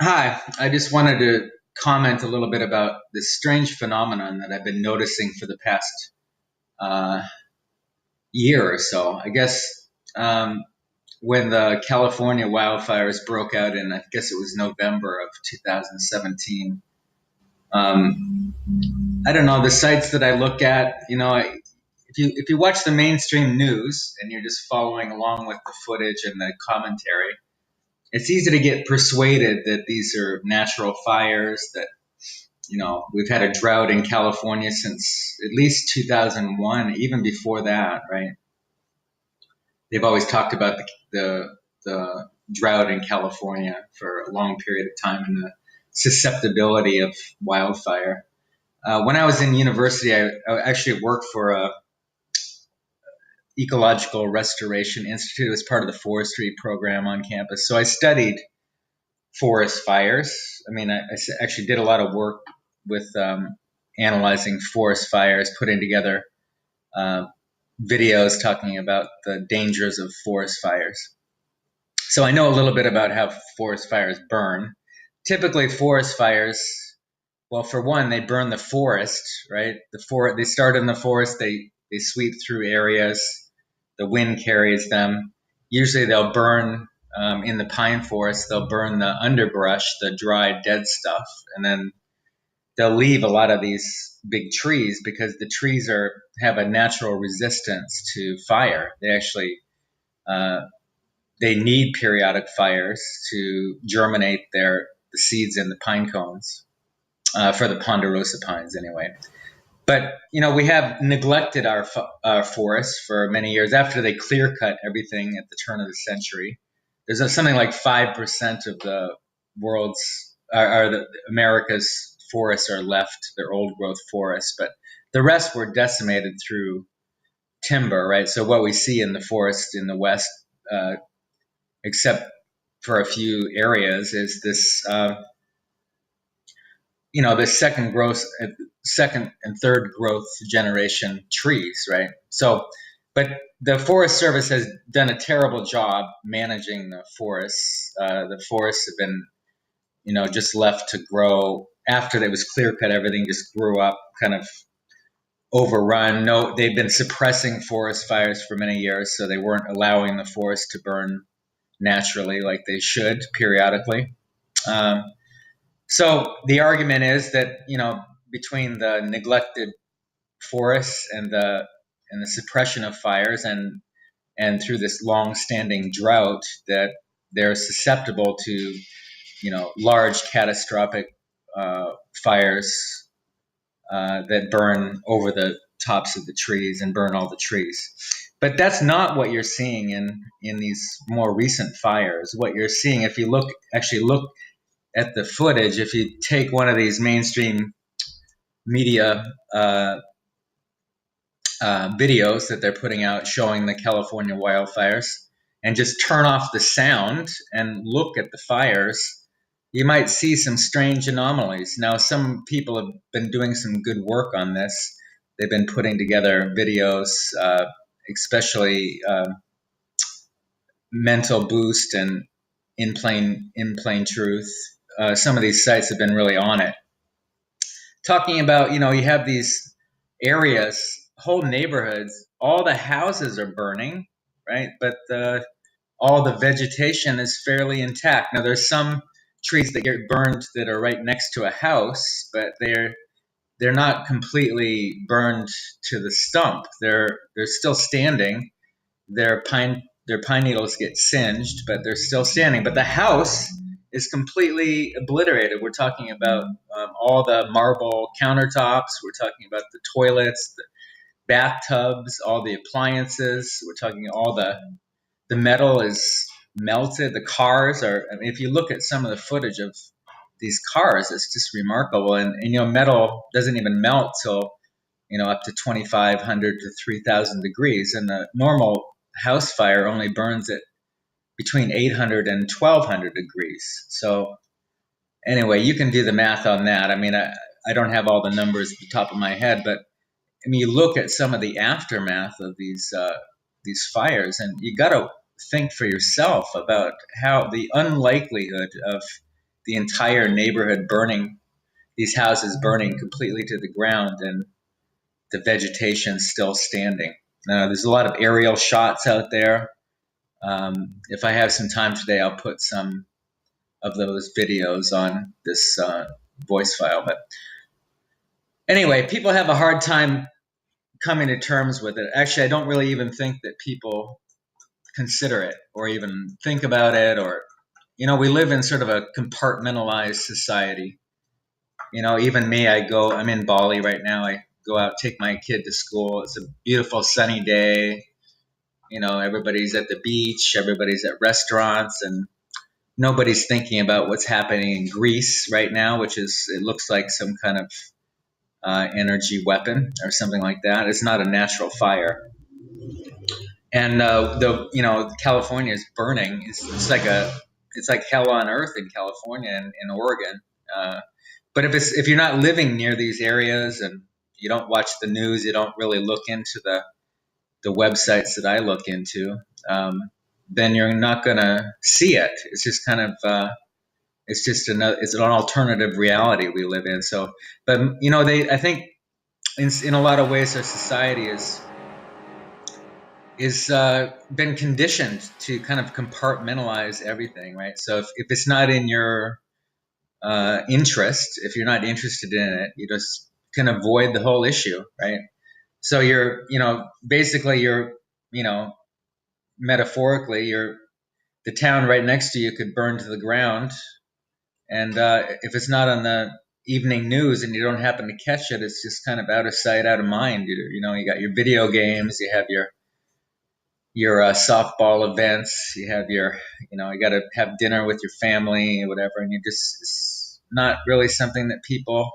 Hi, I just wanted to comment a little bit about this strange phenomenon that I've been noticing for the past uh, year or so. I guess um, when the California wildfires broke out in, I guess it was November of 2017. Um, I don't know, the sites that I look at, if you watch the mainstream news and you're just following along with the footage and the commentary, it's easy to get persuaded that these are natural fires, that we've had a drought in California since at least 2001, even before that, right? They've always talked about the drought in California for a long period of time and the susceptibility of wildfire. When I was in university, I actually worked for a ecological restoration institute as part of the forestry program on campus. So I studied forest fires. I actually did a lot of work with analyzing forest fires, putting together uh, videos talking about the dangers of forest fires. So I know a little bit about how forest fires burn. Typically, forest fires, well, for one, they burn the forest, right? They start in the forest, they sweep through areas, the wind carries them. Usually, they'll burn in the pine forest. They'll burn the underbrush, the dry, dead stuff, and then they'll leave a lot of these big trees because the trees have a natural resistance to fire. Uh, they need periodic fires to germinate the seeds in the pine cones for the ponderosa pines anyway. But we have neglected our forests for many years. After they clear cut everything at the turn of the century, there's something like 5% of the world's or the America's forests are left. They're old growth forests, but the rest were decimated through timber, right? So what we see in the forest in the West, uh, except for a few areas, is this the second and third growth generation trees, right? So, but the Forest Service has done a terrible job managing the forests. The forests have been, just left to grow after it was clear cut. Everything just grew up, kind of overrun. No, they've been suppressing forest fires for many years, so they weren't allowing the forest to burn naturally like they should periodically. Um, So the argument is that between the neglected forests and the suppression of fires and through this long-standing drought, that they're susceptible to large catastrophic fires that burn over the tops of the trees and burn all the trees. But that's not what you're seeing in these more recent fires. What you're seeing, if you look at the footage, if you take one of these mainstream media videos that they're putting out showing the California wildfires and just turn off the sound and look at the fires, you might see some strange anomalies. Now, some people have been doing some good work on this. They've been putting together videos, especially Mental Boost and In Plain Truth. Some of these sites have been really on it, talking about, you have these areas, whole neighborhoods, all the houses are burning, right? But all the vegetation is fairly intact. Now, there's some trees that get burned that are right next to a house, but they're not completely burned to the stump. They're still standing. Their pine needles get singed, but they're still standing. But the house is completely obliterated. We're talking about all the marble countertops. We're talking about the toilets, the bathtubs, all the appliances. We're talking all the metal is melted. The cars are. I mean, if you look at some of the footage of these cars, it's just remarkable. And metal doesn't even melt till up to 2,500 to 3,000 degrees, and the normal house fire only burns at between 800 and 1,200 degrees. So anyway, you can do the math on that. I don't have all the numbers at the top of my head, but you look at some of the aftermath of these fires, and you got to think for yourself about how the unlikelihood of the entire neighborhood burning, these houses burning completely to the ground, and the vegetation still standing. There's a lot of aerial shots out there. If I have some time today, I'll put some of those videos on this voice file. But anyway, people have a hard time coming to terms with it. Actually, I don't really even think that people consider it or even think about it. Or, we live in sort of a compartmentalized society. Even me, I'm in Bali right now. I go out, take my kid to school. It's a beautiful sunny day. Everybody's at the beach, everybody's at restaurants, and nobody's thinking about what's happening in Greece right now, it looks like some kind of energy weapon or something like that. It's not a natural fire. And California is burning. It's like hell on earth in California and in Oregon. But if you're not living near these areas and you don't watch the news, you don't really look into the websites that I look into, then you're not going to see it. It's just kind of it's an alternative reality we live in. So, but I think in a lot of ways our society is been conditioned to kind of compartmentalize everything, right? So if it's not in your interest, if you're not interested in it, you just can avoid the whole issue, right? So basically metaphorically, the town right next to you could burn to the ground, and if it's not on the evening news and you don't happen to catch it, it's just kind of out of sight, out of mind. You got your video games, you have your softball events, you have you got to have dinner with your family, or whatever, and it's not really something that people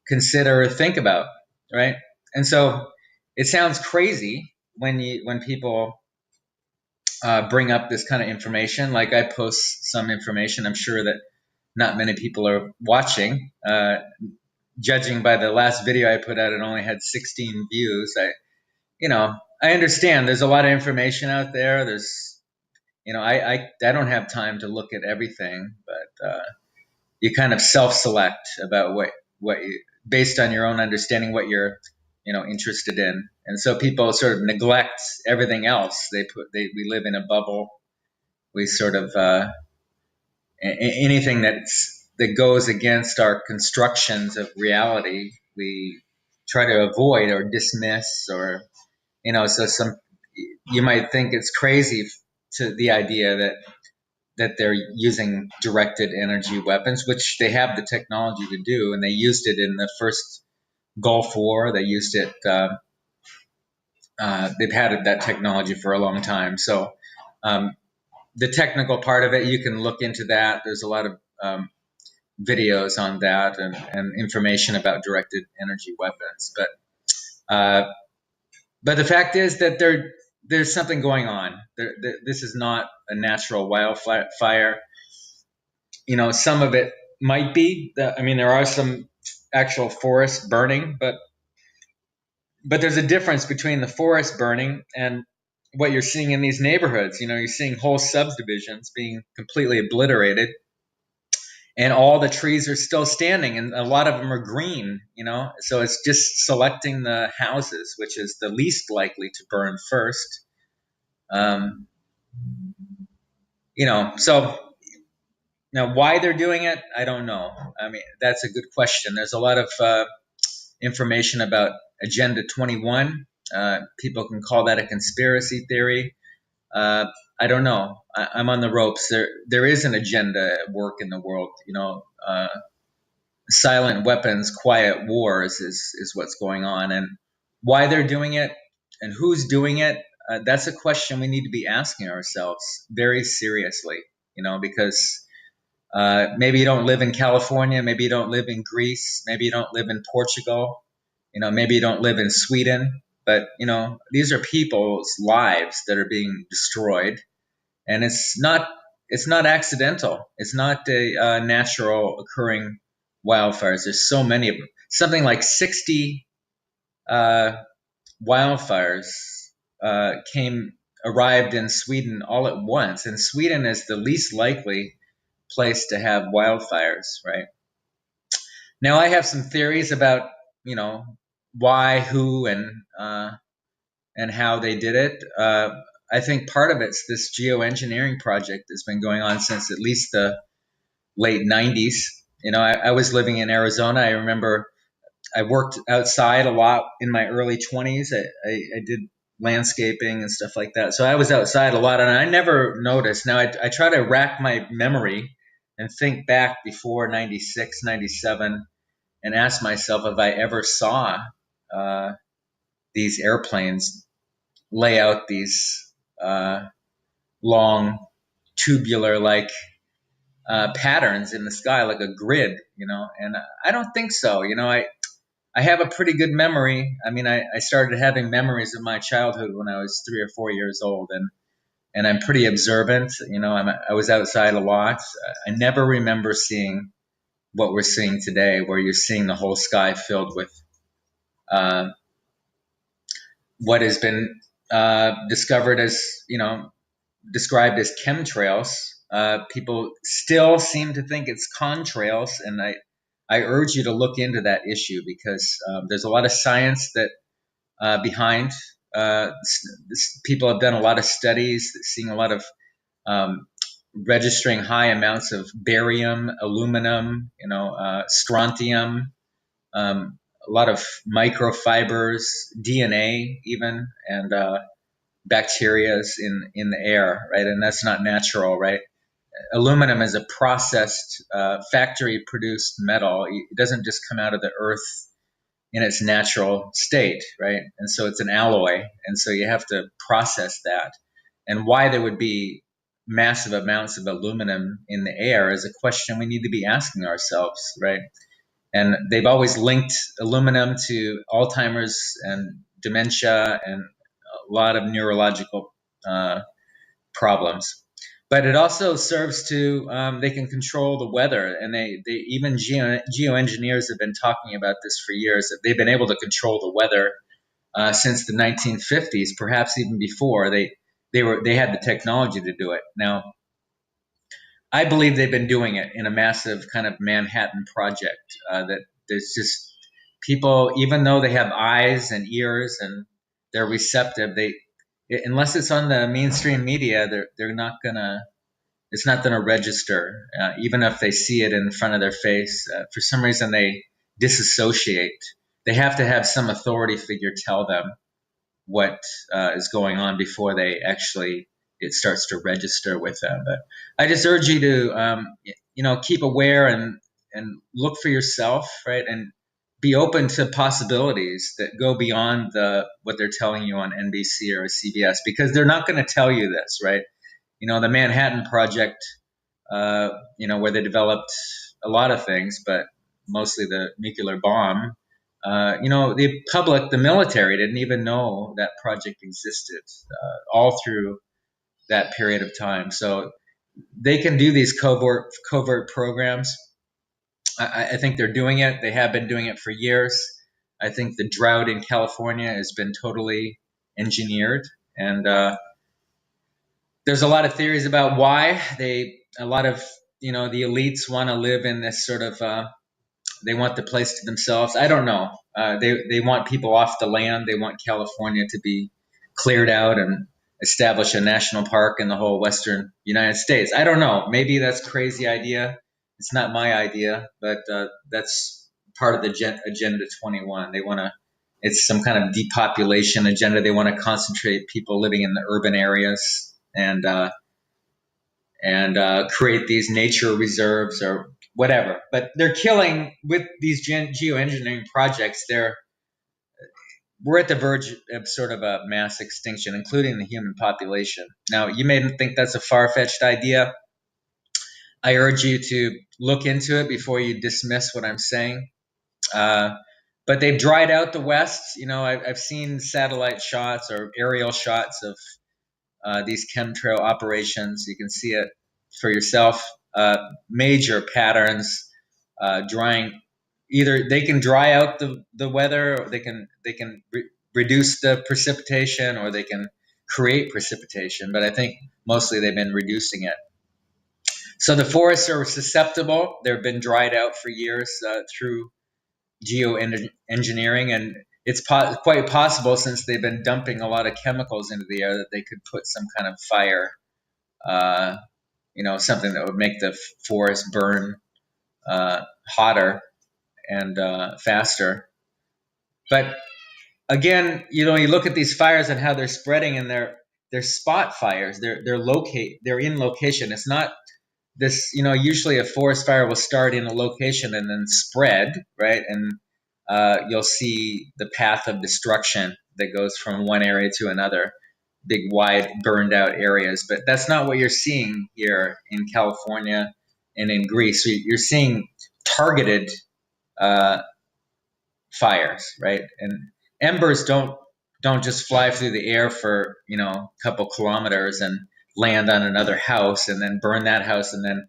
consider or think about, right? And so it sounds crazy when people bring up this kind of information. Like, I post some information, I'm sure that not many people are watching. Judging by the last video I put out, it only had 16 views. I understand there's a lot of information out there. I don't have time to look at everything, but you kind of self-select about what you, based on your own understanding, what you're interested in. And so people sort of neglect everything else. We live in a bubble. We sort of anything that goes against our constructions of reality, we try to avoid or dismiss, or so you might think it's crazy to the idea that they're using directed energy weapons, which they have the technology to do, and they used it in the first Gulf War. They used it. They've had that technology for a long time. So the technical part of it, you can look into that. There's a lot of videos on that and information about directed energy weapons. But the fact is that there's something going on. This is not a natural wildfire. Some of it might be. There are some actual forests burning, but there's a difference between the forest burning and what you're seeing in these neighborhoods. You're seeing whole subdivisions being completely obliterated, and all the trees are still standing, and a lot of them are green. So it's just selecting the houses, which is the least likely to burn first. So now why they're doing it, I don't know. That's a good question. There's a lot of information about Agenda 21. People can call that a conspiracy theory. I don't know. I'm on the ropes. There is an agenda at work in the world. Silent weapons, quiet wars is what's going on, and why they're doing it and who's doing it. That's a question we need to be asking ourselves very seriously. Because maybe you don't live in California, maybe you don't live in Greece, maybe you don't live in Portugal, maybe you don't live in Sweden, but these are people's lives that are being destroyed, and it's not accidental. It's not a natural occurring wildfires. There's so many of them. Something like 60 wildfires arrived in Sweden all at once, and Sweden is the least likely place to have wildfires, right? Now, I have some theories about, you know, why, who, and how they did it. I think part of it's this geoengineering project that's been going on since at least the late 90s. You know, I was living in Arizona. I remember I worked outside a lot in my early 20s. I did landscaping and stuff like that. So I was outside a lot, and I never noticed. Now, I try to rack my memory and think back before 96, 97, and ask myself if I ever saw uh, these airplanes lay out these long tubular like patterns in the sky, like a grid, you know. And I don't think so. You know, I have a pretty good memory. I mean, I started having memories of my childhood when I was 3 or 4 years old, and I'm pretty observant. You know, I was outside a lot. I never remember seeing what we're seeing today, where you're seeing the whole sky filled with uh, what has been discovered as, you know, described as chemtrails. People still seem to think it's contrails, and I urge you to look into that issue because there's a lot of science that behind. People have done a lot of studies, seeing a lot of um, registering high amounts of barium, aluminum, you know, strontium, a lot of microfibers, DNA, even, and bacterias in the air, right? And that's not natural, right? Aluminum is a processed, factory produced metal. It doesn't just come out of the earth in its natural state, right? And so it's an alloy, and so you have to process that. And why there would be massive amounts of aluminum in the air is a question we need to be asking ourselves, right? And they've always linked aluminum to Alzheimer's and dementia and a lot of neurological uh, problems. But it also serves to they can control the weather, and they even geoengineers have been talking about this for years. That they've been able to control the weather since the 1950s, perhaps even before. They had the technology to do it. Now, I believe they've been doing it in a massive kind of Manhattan project. That there's just people, even though they have eyes and ears and they're receptive, they unless it's on the mainstream media, they're not gonna. It's not gonna register, even if they see it in front of their face. For some reason, they disassociate. They have to have some authority figure tell them what is going on before they actually it starts to register with them. But I just urge you to you know, keep aware and look for yourself, right, and be open to possibilities that go beyond the what they're telling you on NBC or CBS, because they're not going to tell you this, right? You know, the Manhattan Project, you know, where they developed a lot of things, but mostly the nuclear bomb. You know, the public, the military didn't even know that project existed all through that period of time. So they can do these covert programs. I think they're doing it. They have been doing it for years. I think the drought in California has been totally engineered, and there's a lot of theories about why a lot of, you know, the elites want to live in this sort of they want the place to themselves. I don't know. They want people off the land. They want California to be cleared out and establish a national park in the whole western United States. I don't know. Maybe that's a crazy idea. It's not my idea, but that's part of the Agenda 21. They want to. It's some kind of depopulation agenda. They want to concentrate people living in the urban areas and create these nature reserves or whatever. But they're killing with these geoengineering projects. We're at the verge of sort of a mass extinction, including the human population. Now, you may think that's a far-fetched idea. I urge you to look into it before you dismiss what I'm saying. But they've dried out the West. You know, I've seen satellite shots or aerial shots of these chemtrail operations. You can see it for yourself. Major patterns drying. Either they can dry out the weather, or they can reduce the precipitation, or they can create precipitation. But I think mostly they've been reducing it. So the forests are susceptible. They've been dried out for years through geoengineering, and it's quite possible, since they've been dumping a lot of chemicals into the air, that they could put some kind of fire, uh, something that would make the forest burn hotter and faster. But again, you look at these fires and how they're spreading, and they're spot fires. They're in location. It's not this. Usually a forest fire will start in a location and then spread, right? And you'll see the path of destruction that goes from one area to another, big, wide, burned out areas. But that's not what you're seeing here in California and in Greece. So you're seeing targeted uh, fires, right? And embers don't just fly through the air for a couple kilometers and land on another house and then burn that house, and then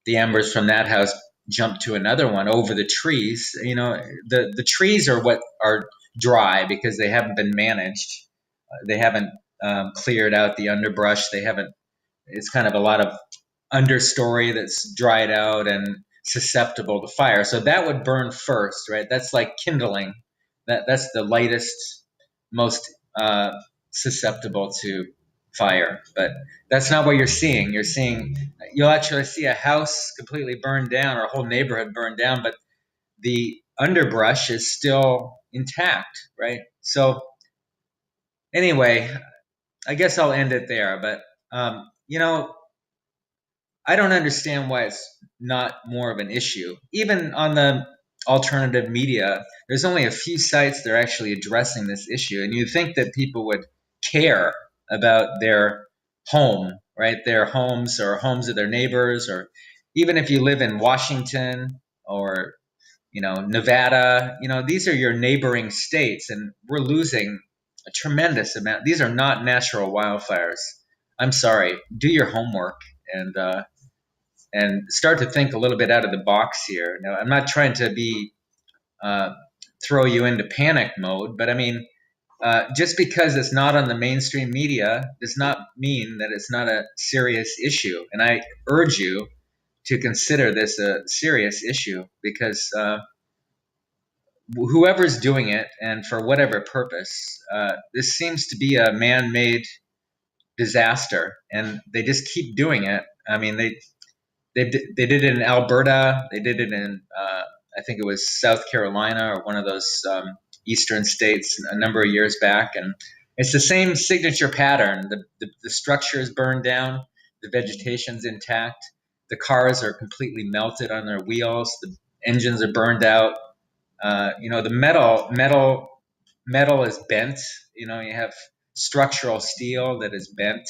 the embers from that house jump to another one over the trees. The trees are what are dry because they haven't been managed. They haven't cleared out the underbrush. They haven't. It's kind of a lot of understory that's dried out and susceptible to fire. So that would burn first, right? That's like kindling. That's the lightest, most susceptible to fire. But that's not what you're seeing. You'll actually see a house completely burned down or a whole neighborhood burned down, but the underbrush is still intact, right? So anyway, I guess I'll end it there. But I don't understand why it's not more of an issue. Even on the alternative media, there's only a few sites that are actually addressing this issue. And you'd think that people would care about their home, right? Their homes or homes of their neighbors, or even if you live in Washington or Nevada, these are your neighboring states, and we're losing a tremendous amount. These are not natural wildfires. I'm sorry. Do your homework and start to think a little bit out of the box here. Now, I'm not trying to be throw you into panic mode, but I mean, just because it's not on the mainstream media does not mean that it's not a serious issue. And I urge you to consider this a serious issue, because whoever's doing it, and for whatever purpose, this seems to be a man-made disaster, and they just keep doing it. I mean, they did it in Alberta. They did it in I think it was South Carolina or one of those eastern states a number of years back, and it's the same signature pattern. The structure is burned down, the vegetation's intact, the cars are completely melted on their wheels, the engines are burned out. The metal is bent. You have structural steel that is bent,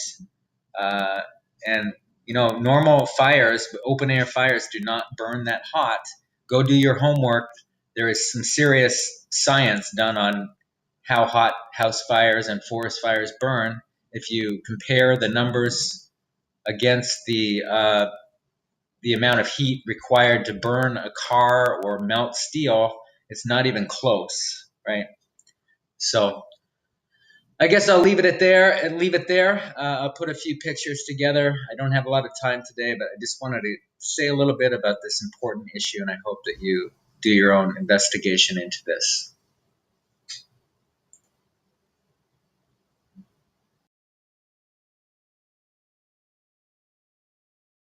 uh, and normal fires, open air fires, do not burn that hot. Go do your homework. There is some serious science done on how hot house fires and forest fires burn. If you compare the numbers against the amount of heat required to burn a car or melt steel, it's not even close, right? So I guess I'll leave it there. I'll put a few pictures together. I don't have a lot of time today, but I just wanted to say a little bit about this important issue, and I hope that you do your own investigation into this.